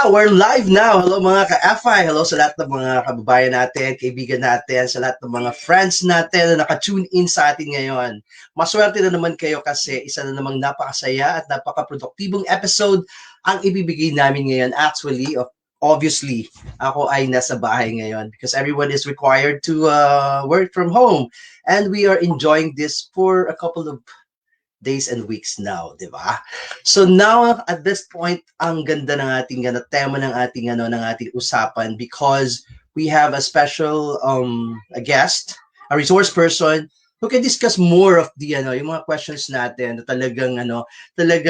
We're live now. Hello mga ka-FI. Hello sa lahat ng mga kababayan natin, kaibigan natin, sa lahat ng mga friends natin na naka-tune in sa atin ngayon. Maswerte na naman kayo kasi isa na namang napakasaya at napaka-produktibong episode ang ibibigay namin ngayon. Actually, obviously, ako ay nasa bahay ngayon because everyone is required to work from home. And we are enjoying this for a couple of days and weeks now, di ba? So now at this point, ang ganda ng ating tema ng ating usapan because we have a special a guest, a resource person who can discuss more of the yung mga questions natin na talagang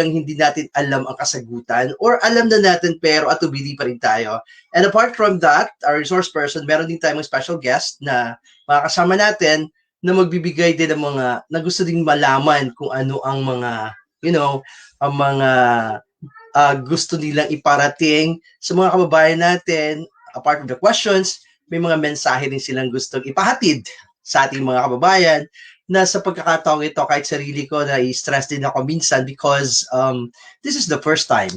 hindi natin alam ang kasagutan or alam na natin pero atubili pa rin tayo. And apart from that, our resource person, meron din tayong special guest na makakasama natin na magbibigay din ng mga na gusto ding malaman kung ano ang mga ang mga gusto nilang iparating sa mga kababayan natin. Apart from the questions, may mga mensahe din silang gustong ipahatid sa ating mga kababayan na sa pagkakataong ito kahit sarili ko na i-stress din ako minsan because this is the first time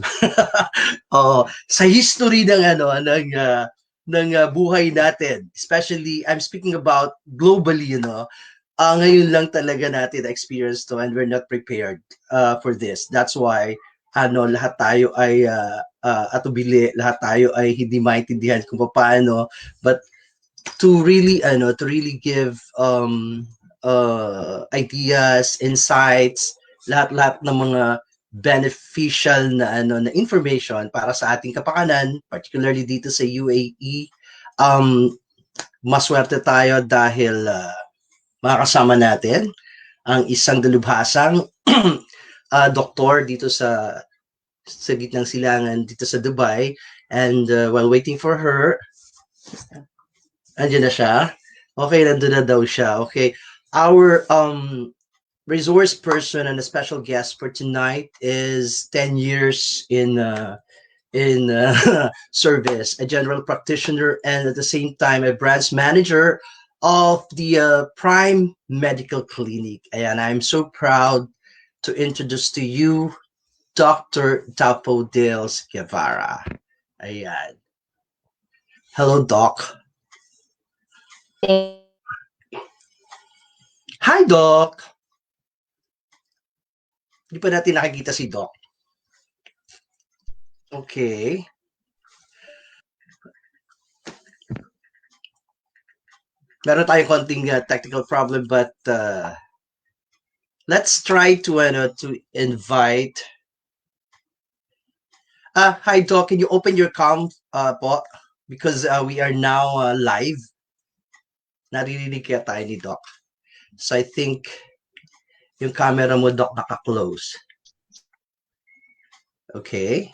sa history ng buhay natin, especially I'm speaking about globally, ngayon lang talaga natin experience to and we're not prepared for this. That's why lahat tayo ay atubili, lahat tayo ay hindi maintindihan kung paano, but to really give ideas, insights, lahat ng mga beneficial na na information para sa ating kapakanan, particularly dito sa UAE. Maswerte tayo dahil makakasama natin ang isang dalubhasang doktor dito sa gitnang silangan dito sa Dubai. And while waiting for her, andyan na siya. Okay, nandun na daw siya. Okay, our resource person and a special guest for tonight is 10 years in service, a general practitioner, and at the same time a branch manager of the Prime Medical Clinic. And I'm so proud to introduce to you Dr. Daffodils Guevarra. Ayan. Hello, Doc. Hi, Doc. Hindi pa natin nakikita si Doc. Okay. Meron tayong konting technical problem, but let's try to invite. Hi, Doc. Can you open your cam po? Because we are now live. Naririnig kaya tayo ni Doc. So I think yung camera mo, Doc, naka-close. Okay.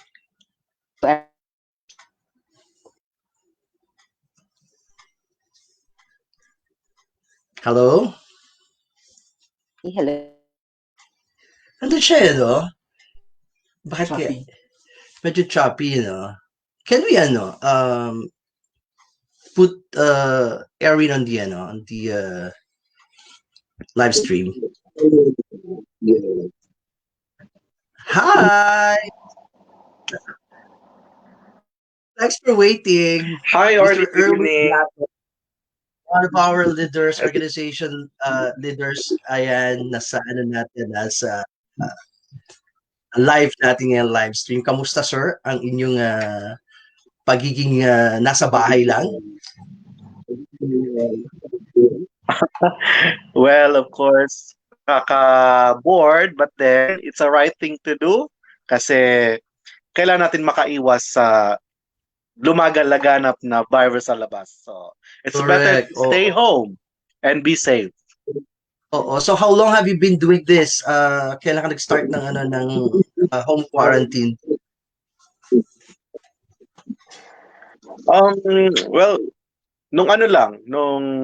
Hello? Hello. Nandun siya, Bakit kaya? Medyo choppy, Can we, put Erin on the live stream? Hi! Thanks for waiting. Hi, Mr. good evening. One of our leaders, organization leaders, ayan, nasa nasa live natin ngayon, live stream. Kamusta, sir, ang inyong pagiging nasa bahay lang? Well, of course, kaka-bored, but then it's a right thing to do kasi kailangan natin makaiwas sa lumaganap na virus sa labas. So, it's Correct. better stay home and be safe. So how long have you been doing this? Kailan ka nag-start ng home quarantine? Well, nung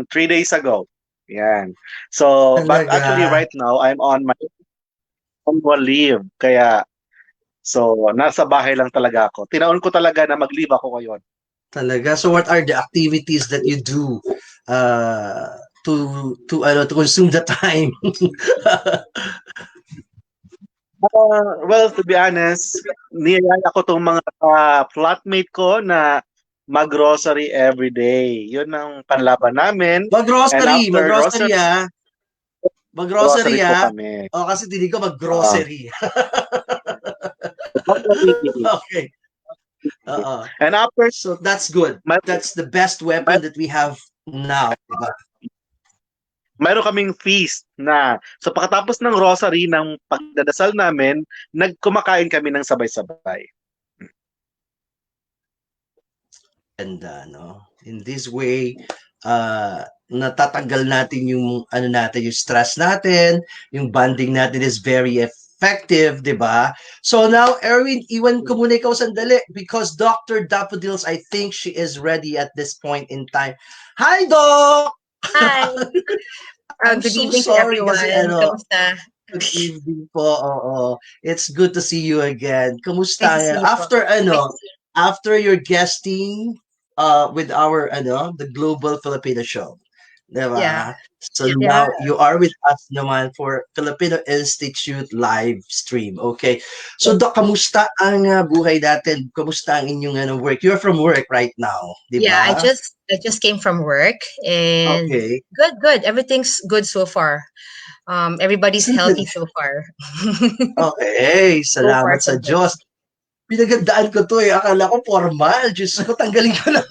3 days ago. Yan. So, but actually right now, I'm on my annual leave. Kaya, so, nasa bahay lang talaga ako. Tinaon ko talaga na mag-leave ako ngayon. Talaga? So, what are the activities that you do to consume the time? Well, to be honest, niyaya ko tong mga flatmate ko na mag-grocery every day. Yun ang panlaban namin. And Mag-grocery, after mag-grocery grocery, ah. Mag-grocery grocery po ah. kami. O kasi hindi ko Uh, mag-grocery. grocery. Okay. Oo. And after, So that's good. may, That's the best may, weapon that we have now, diba? mayroon kaming feast na so pagkatapos ng rosary ng pagdadasal namin, nagkumakain kami ng sabay-sabay. And no, in this way, natatanggal natin yung ano natin, yung stress natin, yung bonding natin is very effective, di ba? So now, Erwin, iwan ko muna ikaw sandali because Dr. Daffodils, I think she is ready at this point in time. Hi, Doc! Hi. I'm Good so evening to sorry kasi everyone. Kamusta? good evening po. Oo. It's good to see you again. Nice to Kamusta? see you po. After your guesting with our the Global Filipino Show. Yeah. Diba? So Yeah. now you are with us naman for Filipino Institute live stream. Okay. So Doc, kamusta ang buhay natin? Kamusta ang inyong work? You're from work right now, Yeah, I diba? just came from work and Okay. good. Everything's good so far. Everybody's healthy so far. Okay, So far salamat so sa good. Diyos. Pinagandaan ko to eh. Akala ko formal. Diyos ko, tanggalin ko na.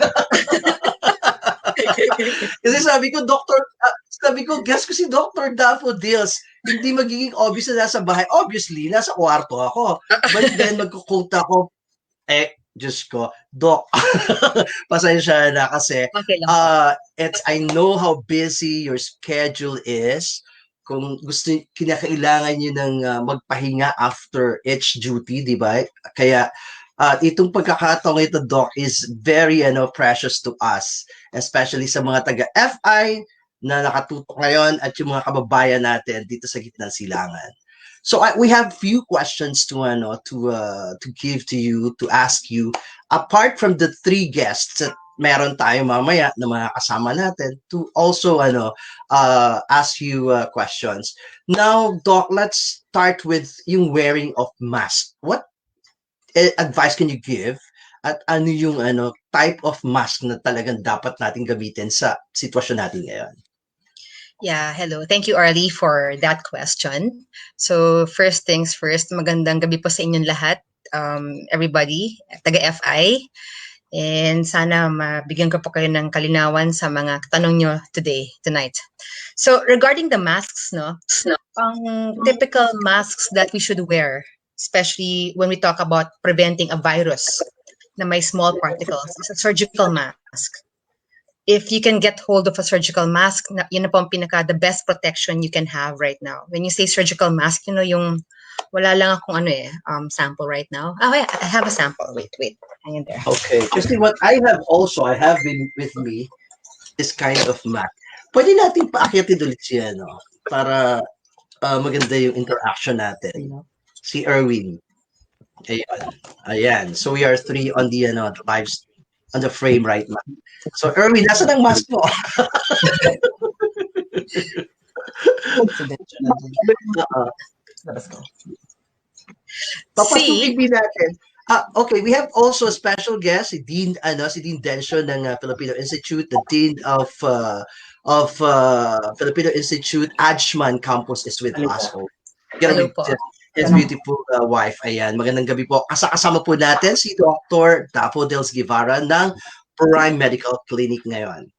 Kasi sabi ko, guess ko si Dr. Daffodils. Hindi magiging obvious na nasa bahay. Obviously, nasa kwarto ako. But then, magkukunta ako, Diyos ko, Doc, pasensya na kasi Okay lang po. I know how busy your schedule is. Kung kinakailangan nyo ng magpahinga after each duty, di ba? Kaya itong pagkakataong ito, Doc, is very precious to us, especially sa mga taga-FI na nakatutok ngayon at yung mga kababayan natin dito sa gitnang silangan. So we have few questions to give to you, to ask you, apart from the three guests that meron tayo mamaya na mga kasama natin, to also ask you questions. Now, Doc, let's start with yung wearing of mask. What advice can you give at ano yung type of mask na talagang dapat natin gamitin sa sitwasyon natin ngayon? Yeah, hello. Thank you, Arlie, for that question. So, first things first, magandang gabi po sa inyong lahat, everybody, taga-FI. And sana mabigyan ko po kayo ng kalinawan sa mga tanong nyo tonight. So, regarding the masks, typical masks that we should wear, especially when we talk about preventing a virus na may small particles, is a surgical mask. If you can get hold of a surgical mask, yun na po ang the best protection you can have right now. When you say surgical mask, yung wala lang akong sample right now. Oh, yeah, I have a sample. Wait. Hang in there. Okay. Kasi what I have been with me, this kind of mask. Pwede natin paakyatin ulit siya, para maganda yung interaction natin. Si Erwin. Ayan. So we are three on the live on the frame right now. So Erwin, nasa ang mask mo? Let's go. Papasukin din natin. Okay, we have also a special guest, si Dean Dencio ng Filipino Institute, the Dean of Filipino Institute, Ajman Campus is with us. Hello po. His beautiful wife. Ayan, magandang gabi po. Kasama po natin si Dr. Daffodils Guevarra ng Prime Medical Clinic ngayon.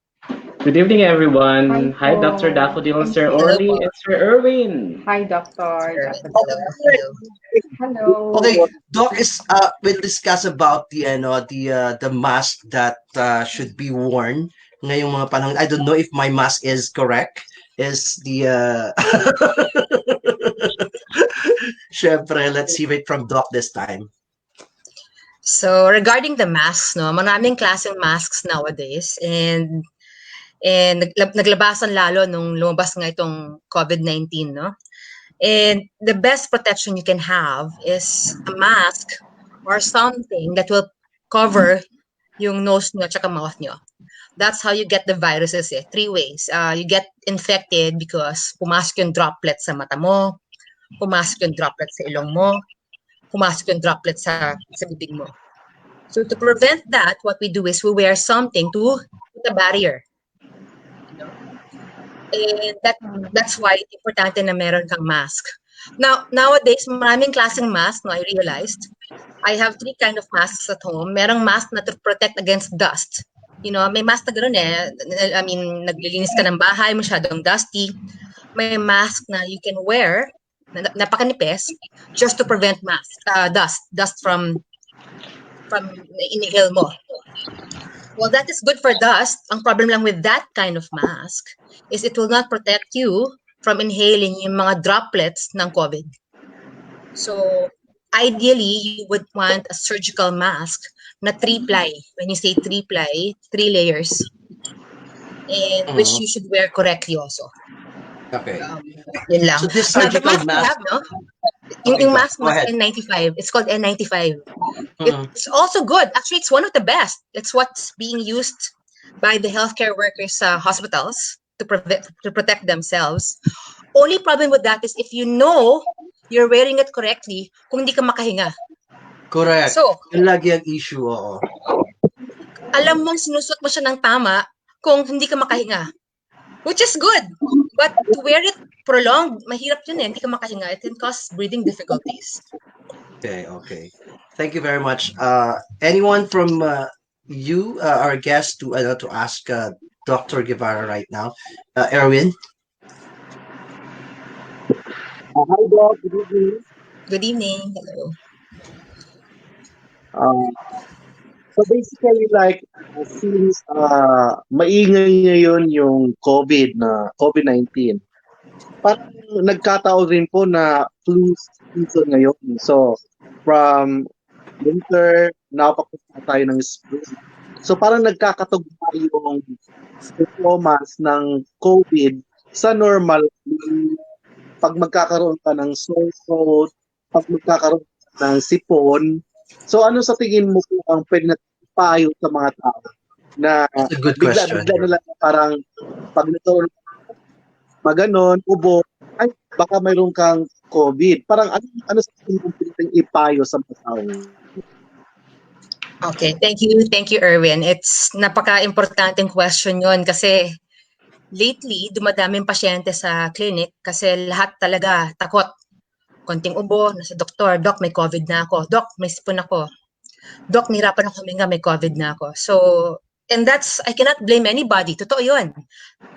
Good evening, everyone. Hi, Dr. Daffodil, Sir Orly, and Sir Erwin. Hi, Doctor. Hello. Okay, Doc will discuss about the mask that should be worn ngayong mga panahon. I don't know if my mask is correct. Is the Syempre, let's see it from Doc this time. So regarding the masks, maraming klaseng masks nowadays and naglabasan lalo nung lumabas nga itong COVID-19, And the best protection you can have is a mask or something that will cover yung nose nyo at mouth nyo. That's how you get the viruses, 3 ways. You get infected because pumasok yung droplets sa mata mo, pumasok yung droplet sa ilong mo, pumasok yung droplet sa bibig mo. So to prevent that, what we do is we wear something to put a barrier. You know? And that's why importante na meron kang mask. Now, nowadays, maraming klaseng mask, no, I realized. I have 3 kind of masks at home. Merong mask na to protect against dust. You know, may mask na gano'n I mean, naglilinis ka ng bahay, masyadong dusty. May mask na you can wear, napakanipis, just to prevent dust from inhale mo. Well, that is good for dust. Ang problem lang with that kind of mask is it will not protect you from inhaling yung mga droplets ng COVID. So, ideally, you would want a surgical mask na 3-ply. When you say 3-ply, 3 layers. And which you should wear correctly also. Okay. Yun lang. So this Now, the surgical mask we mask, have, no? Okay, Yung go mask ahead. N95. It's called N95. Mhm. It's also good. Actually, it's one of the best. It's what's being used by the healthcare workers sa hospitals to protect themselves. Only problem with that is if you know you're wearing it correctly, kung hindi ka makahinga. Correct. So, Yun lagi ang issue, oo. alam mong sinusot mo siya ng tama kung hindi ka makahinga. Which is good. But to wear it prolonged, mahirap yun hindi ka makahinga. It can cause breathing difficulties. Okay. Thank you very much. Anyone from our guest to ask Dr. Guevarra right now? Erwin? Hi, Doc. Good evening. Good evening. Hello. So basically, like, since maingay ngayon yung COVID-19, parang nagkataon rin po na flu season ngayon. So, from winter, napapunta tayo ng spring. So, parang nagkakatugma yung performance ng COVID sa normal. Pag magkakaroon ka ng sore throat, pag magkakaroon ka ng sipon. So, ano sa tingin mo po ang pwede na payo sa mga tao na That's a good question. bigla na lang parang pag nagkaroon maganon, ubo, ay baka mayroon kang COVID. Parang ano sa tingin mo pwedeng ipayo sa mga tao? Okay, thank you, Erwin. It's napaka-importanting question yon kasi lately, dumadaming pasyente sa clinic kasi lahat talaga takot. Konting ubo, nasa doktor, Doc, may COVID na ako. Doc, may sipon ako. Doc, nahirapan ako huminga, may COVID na ako. So, and I cannot blame anybody. Totoo yun.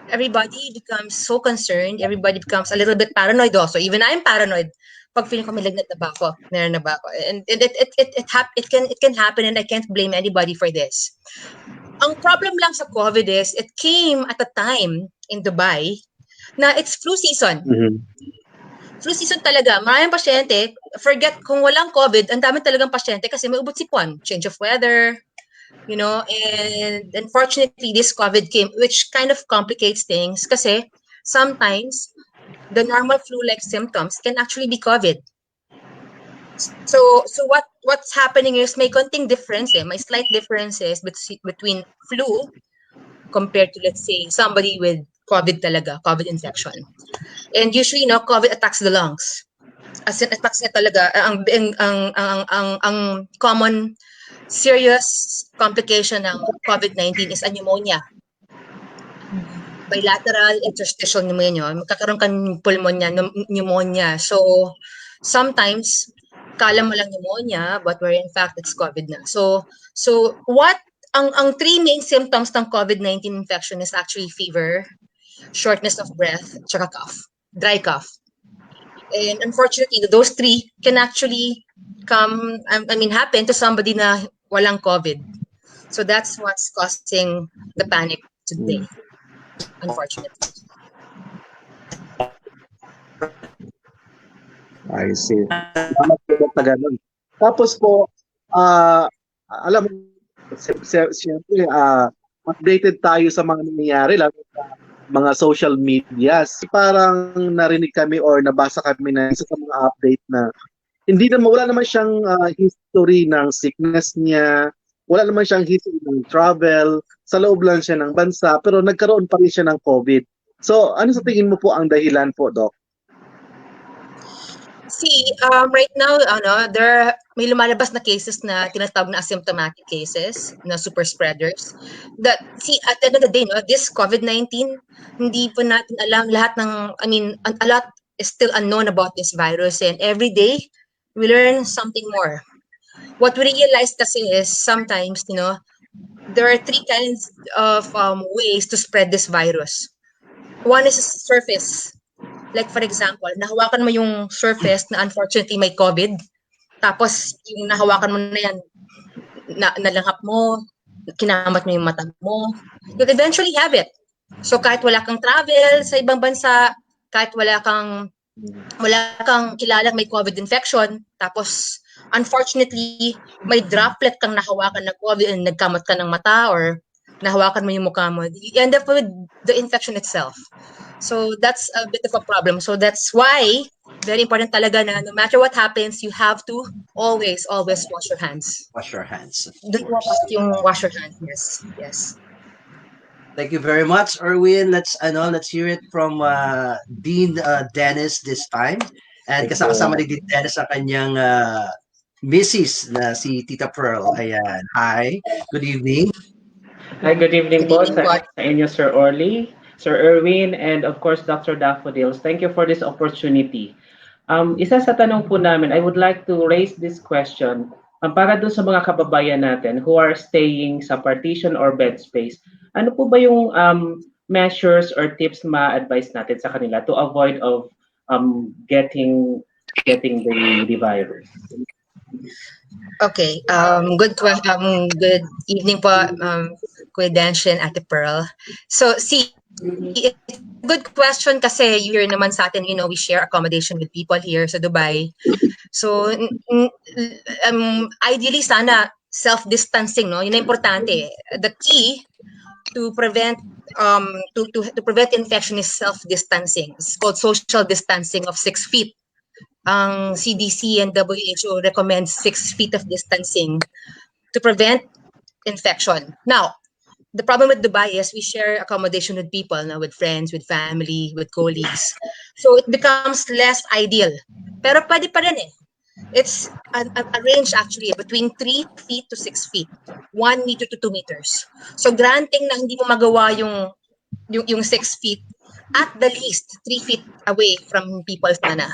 Everybody becomes so concerned. Everybody becomes a little bit paranoid also. Even I'm paranoid. Pag feeling ko may lagnat na ba ako? Meron na ba ako? And it can happen and I can't blame anybody for this. Ang problem lang sa COVID is it came at a time in Dubai na it's flu season. Flu season talaga. Maraming pasyente, forget kung walang COVID, ang dami talagang pasyente kasi may ubot sipon, change of weather, you know, and unfortunately this COVID came, which kind of complicates things kasi sometimes the normal flu-like symptoms can actually be COVID. So what's happening is may konting difference, may slight differences between flu compared to, let's say, somebody with COVID talaga, COVID infection. And usually, COVID attacks the lungs. As in, attacks niya talaga, ang common serious complication ng COVID-19 is a pneumonia. Bilateral interstitial pneumonia. Magkakaroon ka ng pneumonia. So, sometimes, kala mo lang pneumonia, but where in fact, it's COVID na. So ang 3 main symptoms ng COVID-19 infection is actually fever, shortness of breath, tsaka cough, dry cough. And unfortunately, those 3 can actually happen to somebody na walang COVID. So that's what's causing the panic today, unfortunately. I see. Salamat po sa ganun. Tapos po, alam mo, siyempre, updated tayo sa mga nangyayari, lalo sa mga social media. Parang narinig kami or nabasa kami na isa sa mga update na wala naman siyang history ng sickness niya, wala naman siyang history ng travel, sa loob lang siya ng bansa, pero nagkaroon pa rin siya ng COVID. So, ano sa tingin mo po ang dahilan po, Doc? See, right now, may lumalabas na cases na tinatawag na asymptomatic cases na super spreaders. See, at the end of the day, no, this COVID-19, hindi po natin alam lahat ng, a lot is still unknown about this virus, and every day we learn something more. What we realize kasi is sometimes, there are three kinds of ways to spread this virus. One is surface. Like for example, nahawakan mo yung surface na unfortunately may COVID, tapos yung nahawakan mo na yan, nalanghap mo, kinamat mo yung mata mo, you'll eventually have it. So kahit wala kang travel sa ibang bansa, kahit wala kang kilalang may COVID infection, tapos unfortunately may droplet kang nahawakan na COVID and nagkamot ka ng mata or nahawakan mo yung mukha mo, you end up with the infection itself. So that's a bit of a problem. So that's why very important talaga na no matter what happens, you have to always wash your hands. Wash your hands. Don't wash your hands. Yes. Thank you very much, Erwin. Let's hear it from Dean Dennis this time. And kasama ni Dean Dennis ang kanyang Mrs. na si Tita Pearl. Ayan. Hi. Good evening. Hi, good evening po Good evening po. sa inyo, Sir Orly, Sir Erwin, and of course, Dr. Daffodils. Thank you for this opportunity. Isa sa tanong po namin, I would like to raise this question para doon sa mga kababayan natin who are staying sa partition or bed space. Ano po ba yung measures or tips ma-advise natin sa kanila to avoid of getting the virus? Okay. Good evening po, Kuya Danshin, Ate Pearl. So, see, good question kasi here naman sa atin, we share accommodation with people here sa Dubai. So, ideally sana self-distancing, no? Yun ang importante. The key to prevent to prevent infection is self-distancing. It's called social distancing of 6 feet. Ang CDC and WHO recommends 6 feet of distancing to prevent infection. Now, the problem with Dubai is we share accommodation with people, with friends, with family, with colleagues. So it becomes less ideal. Pero pwede pa rin eh. It's a range actually between 3 feet to 6 feet, 1 meter to 2 meters. So granting na hindi mo magawa yung 6 feet, at the least 3 feet away from people sana.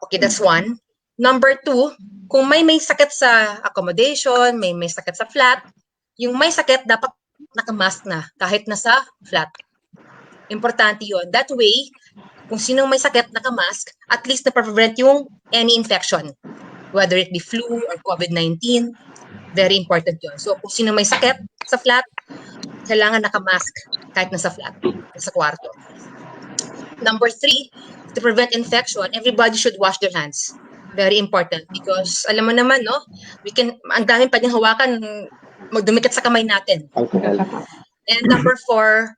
Okay, that's one. Number two, kung may sakit sa accommodation, may sakit sa flat, yung may sakit dapat nakamask na kahit nasa flat. Importante yun. That way, kung sinong may sakit nakamask, at least na-prevent yung any infection. Whether it be flu or COVID-19, very important yun. So kung sinong may sakit sa flat, kailangan nakamask kahit nasa flat, nasa kwarto. Number three, to prevent infection, everybody should wash their hands. Very important because alam mo naman, no? Ang daming pwedeng hawakan, magdumikit sa kamay natin. Alcohol. And number four,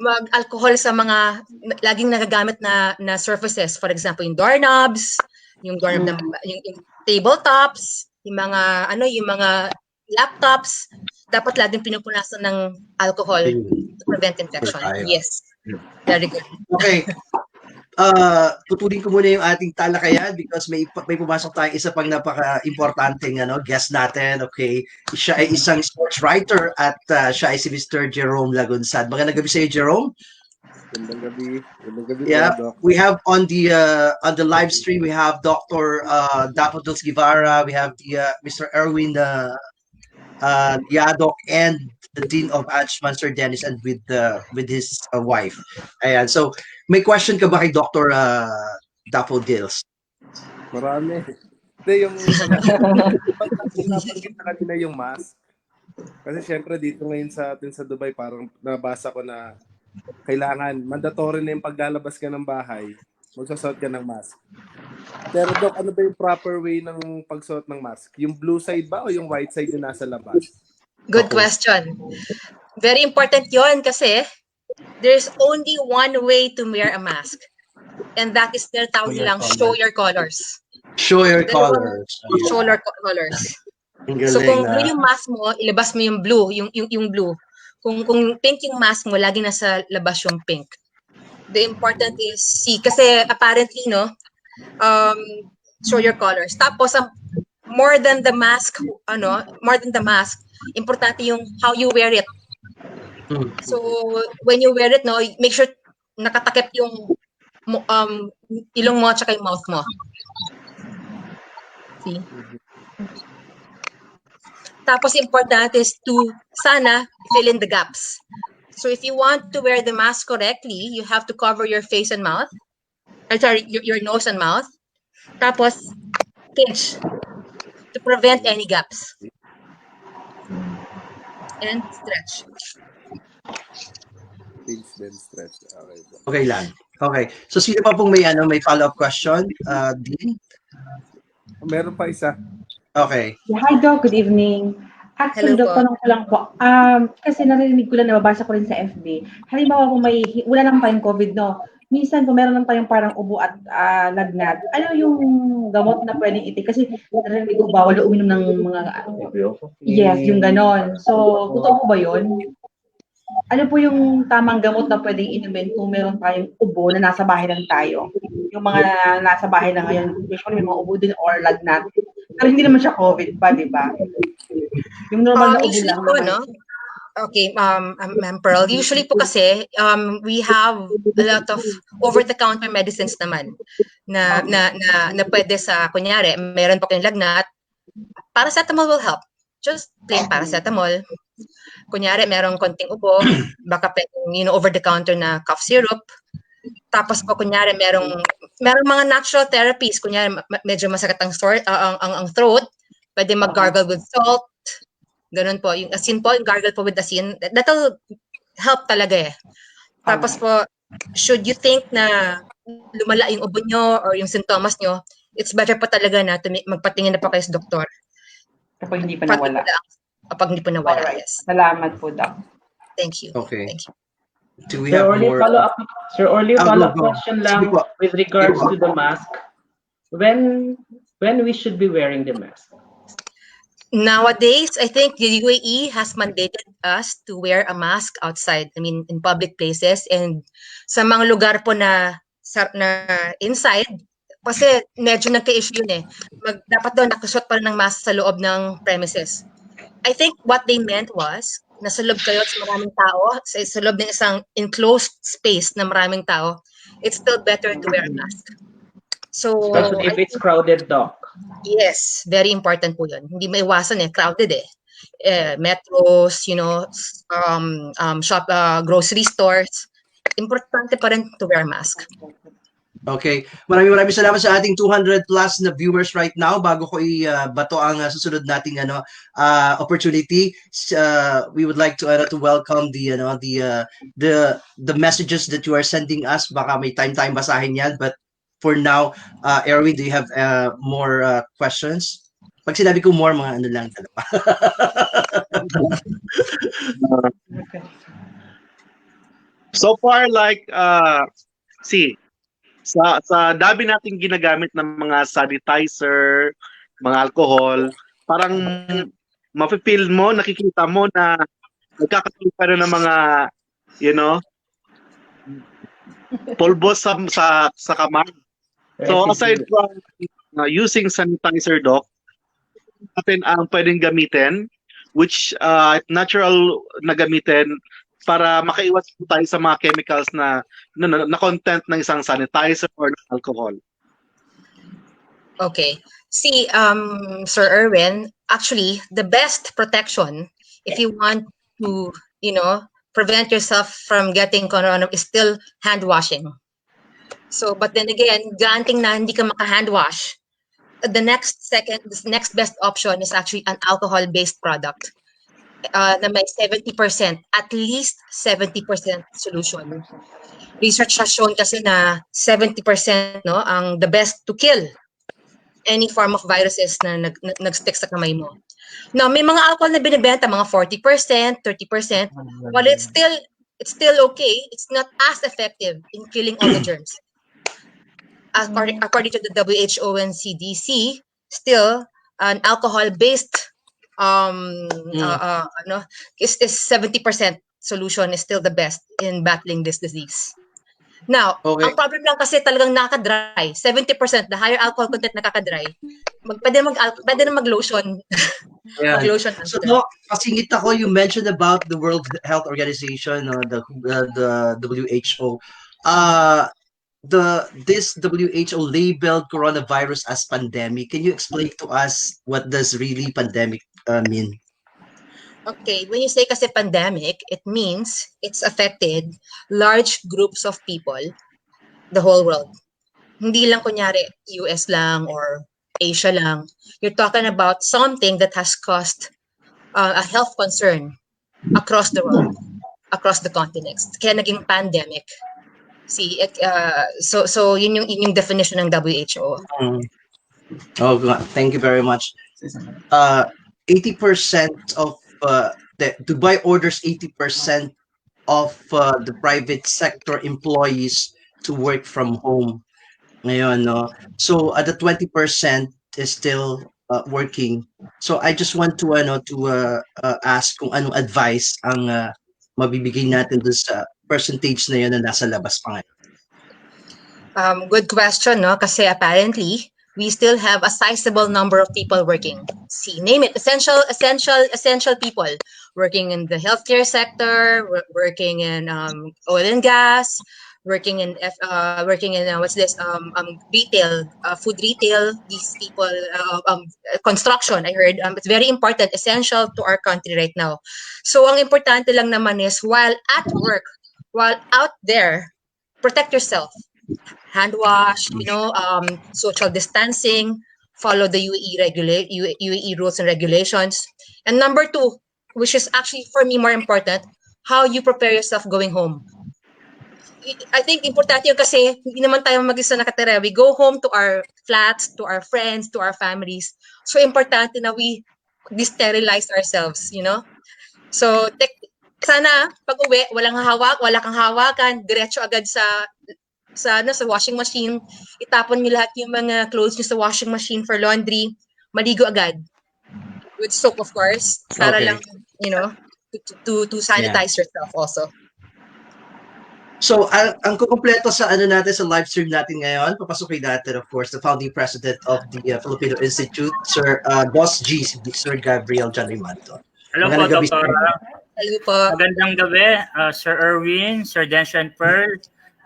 mag-alcohol sa mga laging nagagamit na surfaces. For example, yung doorknobs, yung tabletops, yung mga laptops, dapat laging pinupunasan ng alcohol to prevent infection. Yes. Very good. Okay. Putulin ko muna yung ating talakayan because may pumasok tayong isa pang napaka-importanteng guest natin. Okay. Siya ay isang sports writer at siya ay si Mr. Jerome Lagunsad. Magandang gabi sa iyo, Jerome. Magandang gabi. Yeah, we have on the live stream we have Dr. Daffodils Guevarra, we have the Mr. Erwin Yadok and the Dean of Ajman, Sir Dennis, and with his wife. Ayan. So, may question ka ba kay Dr. Daffodils? Marami. Hindi, yung napanggit na kanina yung mask. Kasi syempre dito ngayon sa atin sa Dubai, parang nabasa ko na kailangan, mandatory na yung paglalabas ka ng bahay, magsusuot ka ng mask. Pero Doc, ano ba yung proper way ng pagsuot ng mask? Yung blue side ba o yung white side na nasa labas? Good question. Very important yon kasi there's only one way to wear a mask. And that is tawag nilang show your colors. Show your colors. Show your colors. So kung blue yung mask mo, ilabas mo yung blue, yung blue. Kung pink yung mask mo, lagi nasa labas yung pink. The important is kasi apparently show your colors. Tapos, more than the mask, importante yung how you wear it. So, when you wear it, no, make sure nakatakip yung ilong mo at saka yung mouth mo. See? Tapos, importante is to, sana, fill in the gaps. So, if you want to wear the mask correctly, you have to cover your face and mouth. Your nose and mouth. Tapos, pinch to prevent any gaps. And stretch. Pinch then stretch. Okay. Okay lang. Okay. So sino pa pong may follow-up question? Dean? Meron pa isa. Okay. Hi, Doc. Good evening. Actually, Hello Doc, po. tanong ko lang po. Kasi narinig ko lang, nababasa ko rin sa FB. Halimbawa kung wala lang tayong COVID, no? Minsan, kung meron lang tayong parang ubo at lagnat, ano yung gamot na pwedeng itik? Kasi narinig ko bawal uminom ng mga... Yes, yung ganon. So, totoo po ba yun? Ano po yung tamang gamot na pwedeng inumin kung meron tayong ubo na nasa bahay lang tayo? Yung mga nasa bahay na ngayon, usually may mga ubo din or lagnat. Pero hindi naman siya COVID pa, di ba? Yung normal na ubo Usually lang po, naman. no? Okay, Ma'am Pearl, usually po kasi we have a lot of over-the-counter medicines naman na pwede sa, kunyari, meron po kayong lagnat, paracetamol will help. Just plain paracetamol. Kunyari, merong konting ubo, baka pwedeng, over-the-counter na cough syrup. Tapos po, kunyari, merong mga natural therapies. Kunyari, medyo masakit ang throat, pwede mag-gargle with salt. Ganun po. Yung asin po, yung gargle po with asin, that'll help talaga eh. Tapos po, should you think na lumala yung ubo nyo or yung sintomas nyo, it's better po talaga na magpatingin na po kayo sa doktor. Kapag hindi pa nawala. Kapag hindi po nawala, Alright. yes. Salamat po, Doc. Thank you. Okay. Thank you. Do we have more? Sir Orly, follow-up go. question Sige lang po. with regards to the mask. When we should be wearing the mask? Nowadays, I think the UAE has mandated us to wear a mask outside. I mean, in public places and sa mga lugar po na inside. Kasi medyo nagka-issue yun eh. Dapat daw nakasuot pa rin ng mask sa loob ng premises. I think what they meant was, nasa loob kayo sa maraming tao, sa loob ng isang enclosed space na maraming tao, it's still better to wear a mask. So, Especially if it's crowded, Doc. Yes, very important po yun. Hindi maiwasan crowded eh. Metros, grocery stores. Importante pa rin to wear a mask. Okay. Maraming salamat sa ating 200 plus na viewers right now. Bago ko bato ang susunod nating opportunity, we would like to welcome the messages that you are sending us. Baka may time basahin yan, but for now, Erwin, do you have more questions? Pag sinabi ko more, mga ano lang dalawa. So far, like, sa dami nating ginagamit ng mga sanitizer, mga alcohol, parang mafe-feel mo, nakikita mo na nagkakatuloy pa rin ng mga, pulbos sa kamay. So aside from using sanitizer, Doc, natin ang pwedeng gamitin, which natural na gamitin para makaiwas po tayo sa mga chemicals na content ng isang sanitizer or alcohol. Okay. See, Sir Erwin, actually, the best protection, if you want to, prevent yourself from getting corona, is still hand washing. So, but then again, granting na hindi ka maka-hand wash, the next best option is actually an alcohol-based product na may 70%, at least 70% solution. Research has shown kasi na 70% ang the best to kill any form of viruses na nag-stick sa kamay mo. Now, may mga alcohol na binibenta, mga 40%, 30%. While it's still okay, it's not as effective in killing all the germs. According to the WHO and CDC, still an alcohol-based is 70% solution is still the best in battling this disease. Now, Okay. ang problem lang kasi talagang nakaka-dry. 70%, the higher alcohol content nakaka-dry. Pwede na mag-lotion. Ayan. Mag-lotion So, after. Doc, kasingit ako, you mentioned about the World Health Organization, the WHO. This WHO labeled coronavirus as pandemic. Can you explain to us what does really pandemic mean? Okay, when you say kasi pandemic, it means it's affected large groups of people, the whole world. Hindi lang kunyari US lang or Asia lang. You're talking about something that has caused a health concern across the world, across the continents. Kaya naging pandemic. See, so yun yung definition ng WHO. Oh, thank you very much. 80% of Dubai orders 80% of the private sector employees to work from home. Ngayon, no? So, the 20% is still working. So, I just want to ask kung anong advice ang mabibigay natin dun sa percentage na yun na nasa labas pa ngayon. Good question, no? Kasi apparently, we still have a sizable number of people working. See, name it, essential people working in the healthcare sector, working in oil and gas, working in retail, food retail. These people, construction. I heard it's very important, essential to our country right now. So, ang importante lang naman is while at work, while out there, protect yourself. Hand wash, social distancing, follow the UAE rules and regulations. And number two, which is actually for me more important, how you prepare yourself going home. I think importante yun kasi hindi naman tayo mag-isa nakatira. We go home to our flats, to our friends, to our families. So importante na we sterilize ourselves, So sana pag uwi, wala kang hawakan, diretso agad sa washing machine, itapon niyo lahat yung mga clothes niyo sa washing machine for laundry, maligo agad. With soap, of course, para Okay. lang, to sanitize yourself also. So, ang kukumpleto sa natin sa live stream natin ngayon, papasukin natin, of course, the founding president of the Filipino Institute, Sir Boss G, Sir Gabriel Janrimanto. Hello po, Magandang gabi, Dr. Hello po. Magandang gabi, Sir Erwin, Sir Densha and Pearl,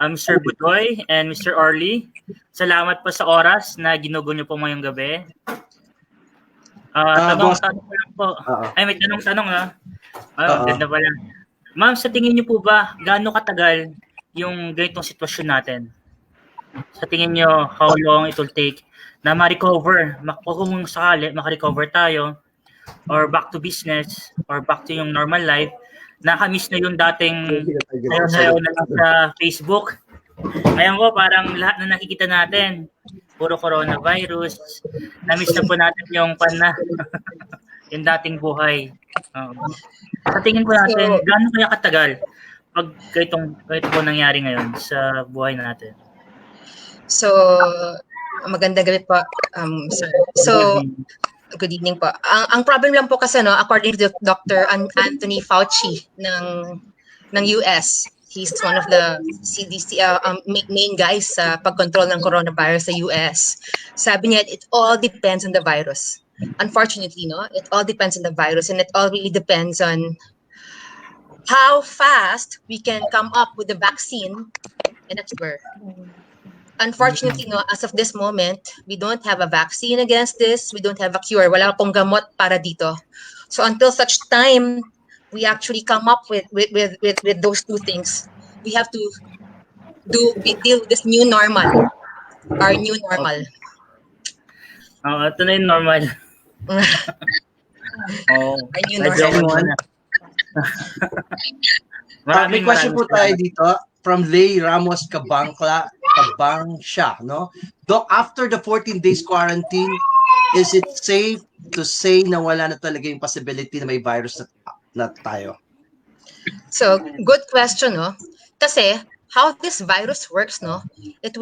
Mr. Budoy, and Mr. Orly. Salamat po sa oras na ginugo niyo po ngayong gabi. Tanong ko lang po. Ay, may tanong na. Ganda pala. Ma'am, sa tingin niyo po ba, gaano katagal yung ganitong sitwasyon natin? Sa tingin niyo, how long it will take na ma-recover? Kung sakali, maka-recover tayo, or back to business, or back to yung normal life, nakamiss na yung dating sayo na lang sa Facebook. Ngayon po, parang lahat na nakikita natin, puro coronavirus. Namiss na po natin yung yung dating buhay. Sa tingin po natin, gaano kaya katagal pag ganito po nangyari ngayon sa buhay natin? So, magandang gabi po, sir. So, good evening po. Ang problem lang po kasi, according to Dr. Anthony Fauci ng US, he's one of the CDC main guys sa pagkontrol ng coronavirus sa US. Sabi niya, it all depends on the virus. Unfortunately, it all depends on the virus, and it all really depends on how fast we can come up with the vaccine and a cure. Unfortunately, as of this moment, we don't have a vaccine against this. We don't have a cure. Wala pong gamot para dito. So until such time we actually come up with those two things, we have to deal with this new normal, our new normal. Ito na yung normal. Our new normal. May question po tayo dito from Lay Ramos Kabangsha, no? Doc, after the 14 days quarantine, is it safe to say na wala na talaga yung possibility na may virus na tayo? So, good question, Kasi how this virus works, it's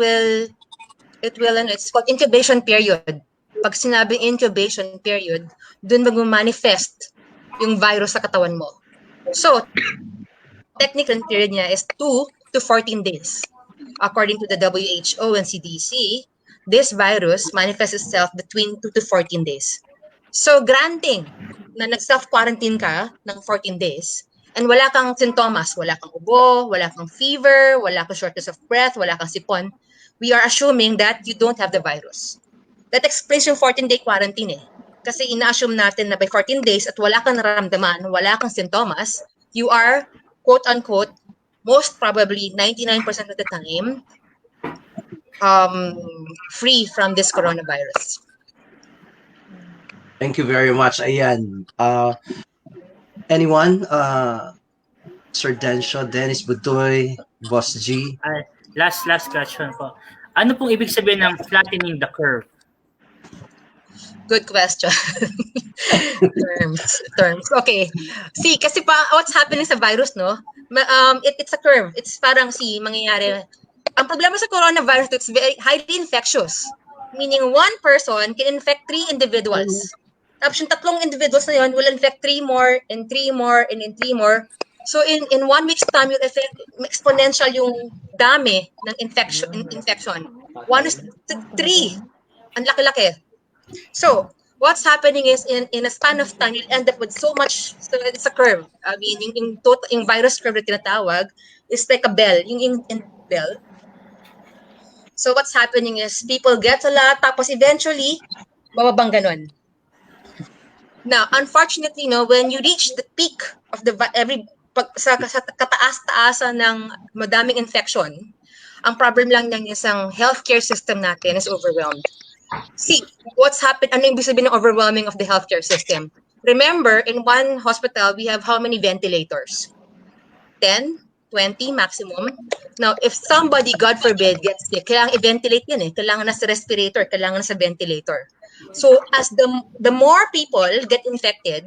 called incubation period. Pag sinabing incubation period, dun mag-manifest yung virus sa katawan mo. So, technical period niya is 2 to 14 days. according to the WHO and CDC, this virus manifests itself between 2 to 14 days. So granting na nag-self-quarantine ka ng 14 days and wala kang sintomas, wala kang ubo, wala kang fever, wala kang shortness of breath, wala kang sipon, we are assuming that you don't have the virus. That explains yung 14-day quarantine eh. Kasi ina-assume natin na by 14 days at wala kang naramdaman, wala kang sintomas, you are, quote-unquote, most probably 99% of the time, free from this coronavirus. Thank you very much. Ayan. Anyone? Sir Densho, Dennis Budoy, Boss G. Last question po. Ano pong ibig sabihin ng flattening the curve? Good question. terms. Okay. See, kasi pa what's happening sa virus, no? It's a curve. It's parang mangyayari. Ang problema sa coronavirus, it's very highly infectious. Meaning one person can infect 3 individuals. Tapos yung 3 individuals na yun will infect 3 more and 3 more and 3 more. So in 1 week's time, you'll affect exponential yung dami ng infection. 1 is to 3. Ang laki-laki. So what's happening is in a span of time, you'll end up with so much. So it's a curve. I mean, yung virus curve na tinatawag is like a bell. Yung bell. So what's happening is people get a lot, tapos eventually, bababang ganun. Now, unfortunately, when you reach the peak of sa kataas-taasan ng madaming infection, ang problem lang ng isang healthcare system natin is overwhelmed. See, what's happened, ano yung ibig sabihin ng overwhelming of the healthcare system? Remember, in one hospital, we have how many ventilators? 10, 20 maximum. Now, if somebody, God forbid, gets sick, kailangan i-ventilate yan eh. Kailangan nasa respirator, kailangan nasa ventilator. So, as the more people get infected,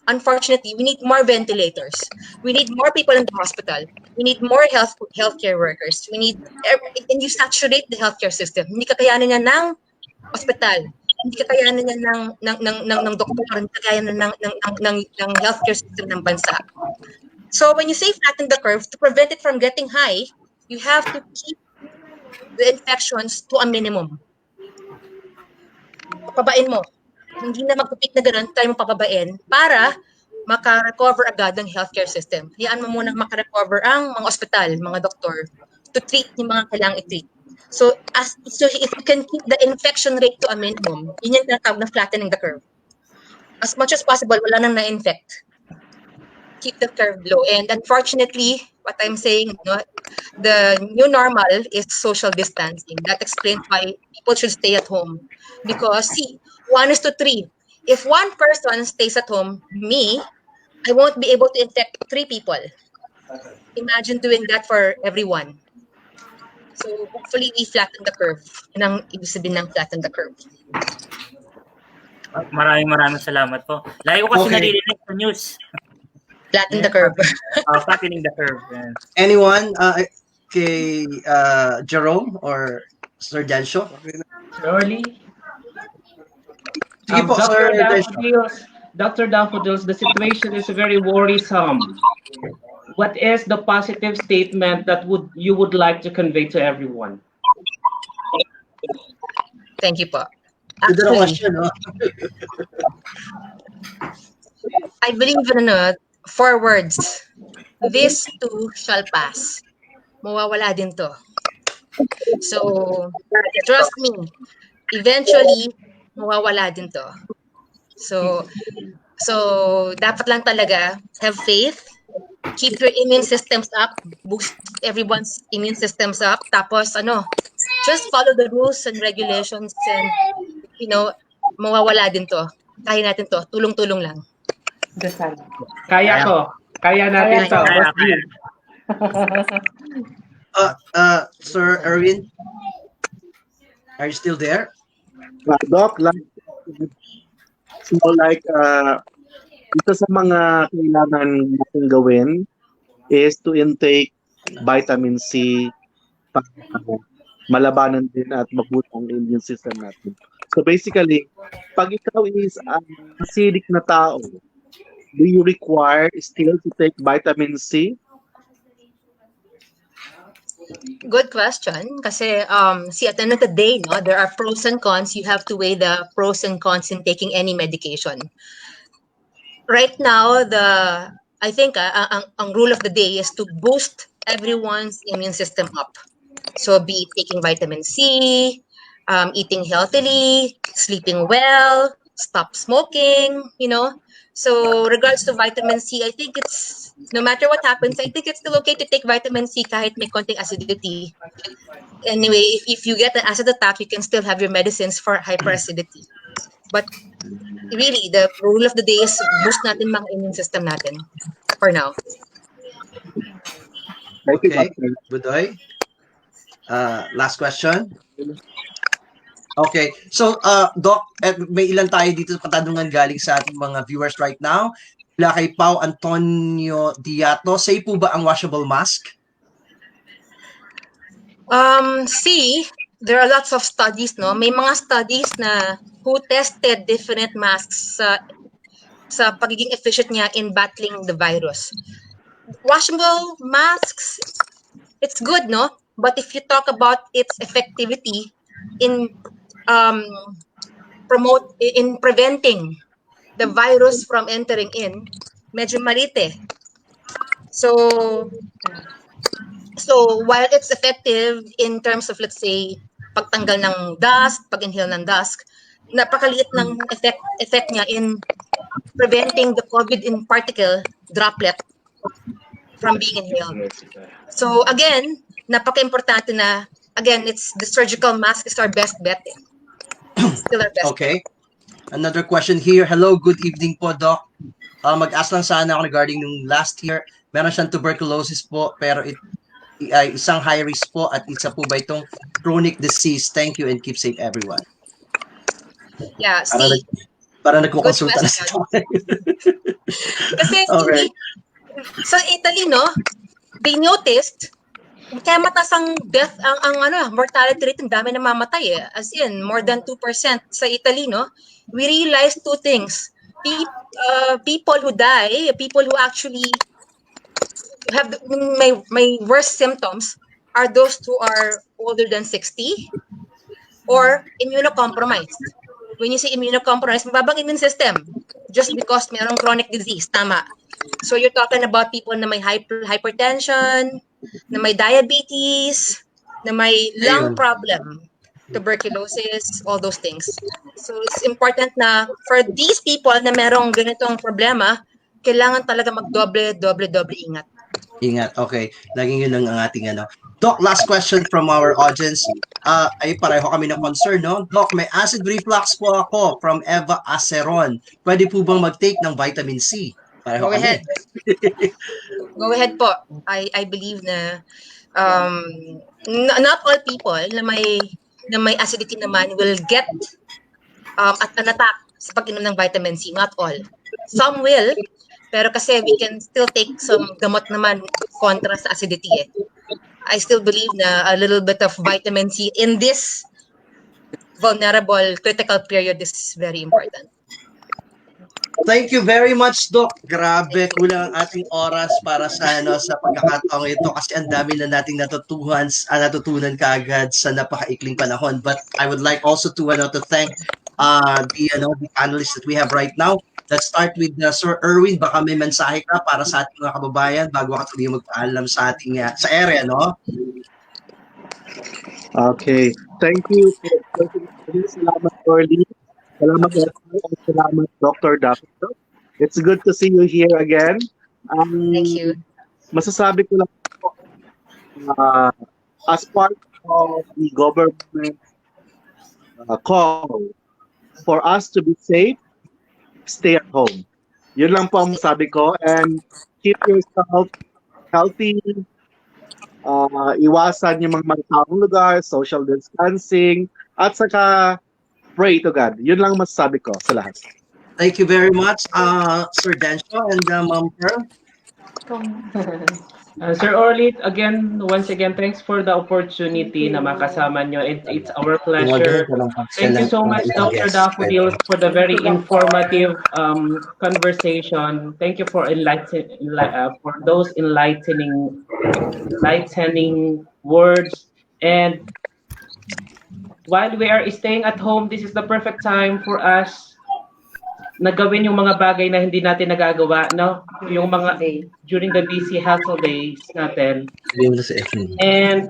unfortunately, we need more ventilators. We need more people in the hospital. We need more healthcare workers. And you saturate the healthcare system. Hindi kakayanin niya ng hospital. Hindi kakayanin niya ng doktor. Hindi kakayanin ng healthcare system ng bansa. So when you say flatten the curve, to prevent it from getting high, you have to keep the infections to a minimum. Pababain mo. Hindi na magpipik na ganun, tayo mo pababain para maka-recover agad ang healthcare system. Hayaan mo munang maka-recover ang mga ospital, mga doktor, to treat yung mga kailangang i-treat. So if you can keep the infection rate to a minimum, yun yung tinatawag na flattening the curve. As much as possible, wala nang na-infect. Keep the curve low. And unfortunately, what I'm saying, the new normal is social distancing. That explains why people should stay at home. Because see, 1:3. If one person stays at home, me, I won't be able to infect 3 people. Imagine doing that for everyone. So hopefully we flatten the curve. Yun ang ibig sabihin ng flatten the curve. Maraming salamat po. Lagi ko kasi naririnig sa news. Flatten the curve. Flattening the curve. Yeah. Anyone? Kay Jerome or Sir Densho? Early. Sige po, Sir Densho. Dr. Daffodils, the situation is very worrisome. What is the positive statement that you would like to convey to everyone? Thank you po. Actually, question, no? I believe in 4 words. This too shall pass. Mawawala din to. So, trust me, eventually, mawawala din to. So dapat lang talaga have faith, keep your immune systems up, boost everyone's immune systems up, tapos just follow the rules and regulations and mawawala din to. Kaya natin to, tulong-tulong lang. Dasal. Kaya ko. Kaya natin to. Sir Erwin, are you still there? Doc, isa sa mga kailangan natin gawin is to intake vitamin C para malabanan din at mabuti ang immune system natin. So basically, pag ikaw is acidic na tao, do you require still to take vitamin C? Good question. Kasi, see, at the end of the day, no, there are pros and cons. You have to weigh the pros and cons in taking any medication. Right now, I think ang rule of the day is to boost everyone's immune system up. So be it taking vitamin C, eating healthily, sleeping well, stop smoking, So regards to vitamin C, I think it's, no matter what happens, I think it's still okay to take vitamin C kahit may konting acidity. Anyway, if you get an acid attack, you can still have your medicines for hyperacidity. But really, the rule of the day is boost natin mga immune system natin for now. Thank you, Okay, Doctor. Budoy. Last question. Okay. So, Doc, may ilan tayo dito sa katanungan galing sa ating mga viewers right now. Mula kay Pao Antonio Diato, say po ba ang washable mask? See, there are lots of studies, no? May mga studies na who tested different masks sa pagiging efficient niya in battling the virus. Washable masks, it's good, no? But if you talk about its effectivity in preventing the virus from entering in, medyo malit eh. So while it's effective in terms of, let's say, pagtanggal ng dust, pag-inhale ng dust, napakaliit ng effect niya in preventing the COVID in particle droplet from being inhaled. So again, napaka-importante na, again, it's the surgical mask is our best bet. Still our best Okay. Another question here. Hello, good evening po, Doc. Mag-ask lang sana ako regarding nung last year. Meron siyang tuberculosis po, pero ay isang high risk po at isa po ba itong chronic disease? Thank you and keep safe everyone. Yeah, see. Para nagkukonsulta na si Doc. Kasi Okay. sa Italy, no, they noticed kaya mataas ang death, ang mortality rate, ang dami na mamatay eh. As in, more than 2% sa Italy, no? We realized two things. People who die, people who actually have may worst symptoms are those who are older than 60 or immunocompromised. When you say immunocompromised, mababang immune system just because mayroong chronic disease, tama. So you're talking about people na may hypertension, na may diabetes, na may lung problem, tuberculosis, all those things. So it's important na for these people na merong ganitong problema, kailangan talaga doble ingat. Ingat, okay. Laging yun ang ating ano. Doc, last question from our audience. Ay pareho kami ng concern, no? Doc, may acid reflux po ako from Eva Aceron. Pwede po bang mag-take ng vitamin C? Pareho Go kami. ahead. Go ahead po. I believe na not all people na may acidity naman will get an attack sa pag-inom ng vitamin C. Not all. Some will, pero kasi we can still take some gamot naman kontra sa acidity eh. I still believe na a little bit of vitamin C in this vulnerable, critical period is very important. Thank you very much, Doc. Grabe, kulang ang ating oras para sa sa pagkakataong ito kasi ang dami na nating natutunan kaagad sa napakaikling panahon. But I would like also to thank the panelists that we have right now. Let's start with Sir Erwin. Baka may mensahe ka para sa ating mga kababayan bago ka tuloy magpaalam sa ating sa area, no? Okay. Thank you. Salamat, Orly. Salamat, Dr. Daffodils. It's good to see you here again. Thank you. Masasabi ko lang as part of the government call for us to be safe, stay at home. Yun lang po ang masabi ko. And keep yourself healthy. Iwasan yung mga magtaong lugar, social distancing, at saka pray to God. Yun lang masasabi ko sa lahat. Thank you very much, Sir Dencio and Ma'am Pearl. Sir Orly, again, once again, thanks for the opportunity na makasama nyo. It's our Tinawagahan pleasure. ko lang pag Thank you sila so much, ibang Dr. guest. Daffodils, for the very informative conversation. Thank you for for those enlightening words. And while we are staying at home, this is the perfect time for us na gawin yung mga bagay na hindi natin nagagawa, no? Yung mga during the busy hustle days natin. Sabihin mo na sa Efren. And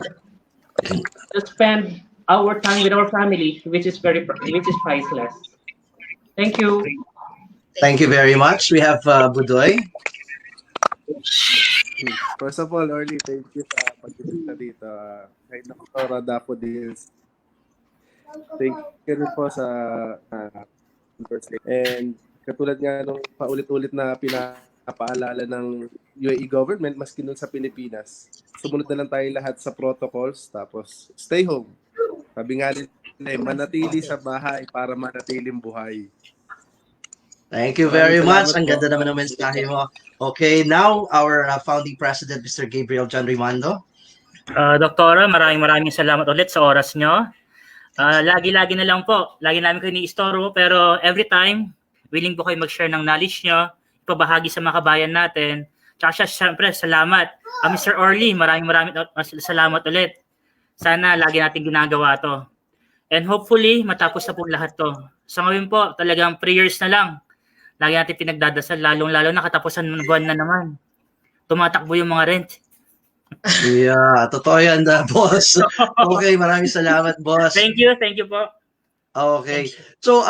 to spend our time with our family, which is priceless. Thank you. Thank you very much. We have Budoy. First of all, Orly, thank you sa pagkita dito. Kay Dr. Daffodils. Thank you rin po sa conversation. And katulad nga nung paulit-ulit na pinapaalala ng UAE government, maski nun sa Pilipinas, sumunod na lang tayo lahat sa protocols, tapos stay home. Sabi nga nila, manatili sa bahay para manatiling buhay. Thank you very much. Ang ganda naman ng mensahe mo. Okay, now our founding president, Mr. Gabriel John Rimando. Doktora, maraming salamat ulit sa oras nyo. Lagi-lagi na lang po. Lagi namin kayo ni-istoro, pero every time, willing po kayo mag-share ng knowledge nyo, ipabahagi sa mga kabayan natin. Tsaka syempre, salamat. Mr. Orly, maraming salamat ulit. Sana lagi natin ginagawa to. And hopefully, matapos na po lahat to. Sa ngayon po, talagang prayers na lang. Lagi natin pinagdadasal, lalong-lalo na katapusan ng buwan na naman. Tumatakbo yung mga rent. Yeah, totoo yan, boss. Okay, maraming salamat, boss. Thank you po. Okay. So,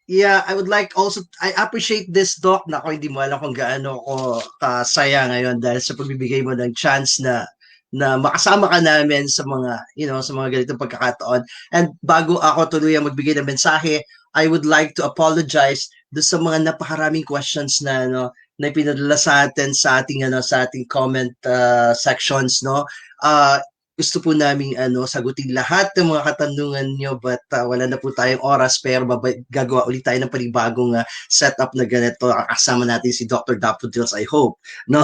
yeah, I would like also, I appreciate this, Doc. Nako, hindi mo alam kung gaano ko kasaya ngayon dahil sa pagbibigay mo ng chance na makasama ka namin sa mga, sa mga ganitong pagkakataon. And bago ako tuluyang magbigay ng mensahe, I would like to apologize do sa mga napakaraming questions na na pinadala sa atin sa ating comment sections, no. Gusto po namin sagutin lahat ng mga katanungan nyo, but wala na po tayong oras, pero gagawa ulit tayo ng panibagong setup na ganito. Kasama natin si Dr. Daffodils, I hope. No?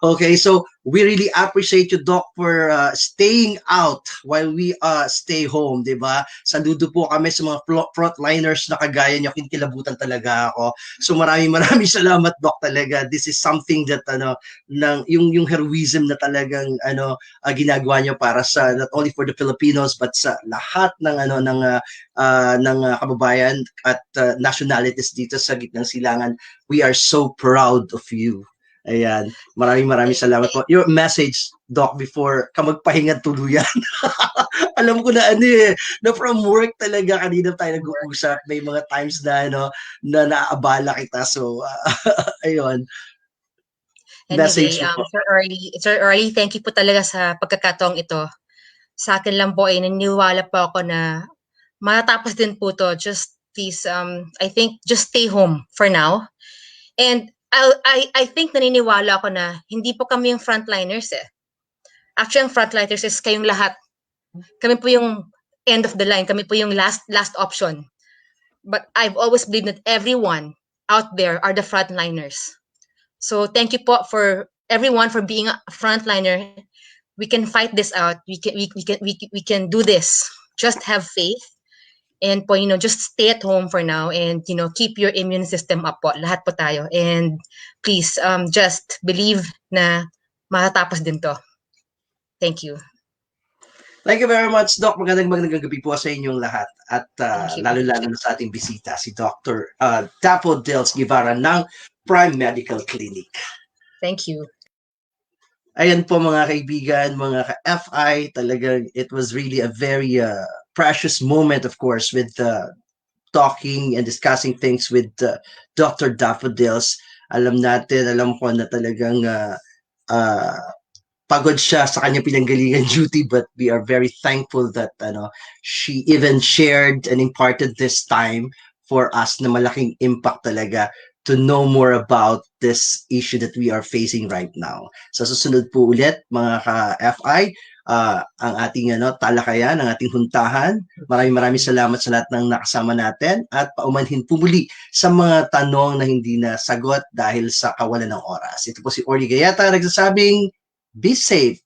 Okay, so we really appreciate you, Doc, for staying out while we stay home, di ba? Saludo po kami sa mga frontliners na kagaya nyo, kinkilabutan talaga ako. So maraming salamat, Doc, talaga. This is something that yung heroism na talagang ginagawa nyo para sa not only for the Filipinos but sa lahat ng ng kababayan at nationalities dito sa gitnang silangan. We are so proud of you. Ayan, maraming salamat po. Your message, Doc, before ka magpahinga tuluyan. Alam ko na na from work talaga kanina tayo nag-uusap. May mga times na na naaabala kita. So ayun. Anyway, Sir Early, thank you po talaga sa pagkakataong ito. Sa akin lang po ay naniniwala po ako na matatapos din po to. Just please, I think just stay home for now. And I think naniniwala ako na hindi po kami yung frontliners eh. Actually, ang frontliners is kayong lahat. Kami po yung end of the line. Kami po yung last option. But I've always believed that everyone out there are the frontliners. So thank you po for everyone for being a frontliner. We can fight this out. We can do this. Just have faith. And po, just stay at home for now and, keep your immune system up po. Lahat po tayo. And please, just believe na matatapos din to. Thank you. Thank you very much, Doc. Magandang gabi po sa inyong lahat. At lalo-lalo na sa ating bisita, si Dr. Daffodils Guevarra ng Prime Medical Clinic. Thank you. Ayan po mga kaibigan, mga ka-FI, talagang it was really a very precious moment, of course, with talking and discussing things with Dr. Daffodils. Alam ko na talagang pagod siya sa kanyang pinanggalingan duty, but we are very thankful that she even shared and imparted this time for us na malaking impact talaga to know more about this issue that we are facing right now. Sa susunod po ulit, mga ka-FI, ang ating talakayan, ang ating huntahan. Maraming salamat sa lahat ng nakasama natin at paumanhin po muli sa mga tanong na hindi na sagot dahil sa kawalan ng oras. Ito po si Orly Gayata nagsasabing, Be safe.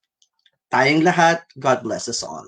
Tayong lahat. God bless us all.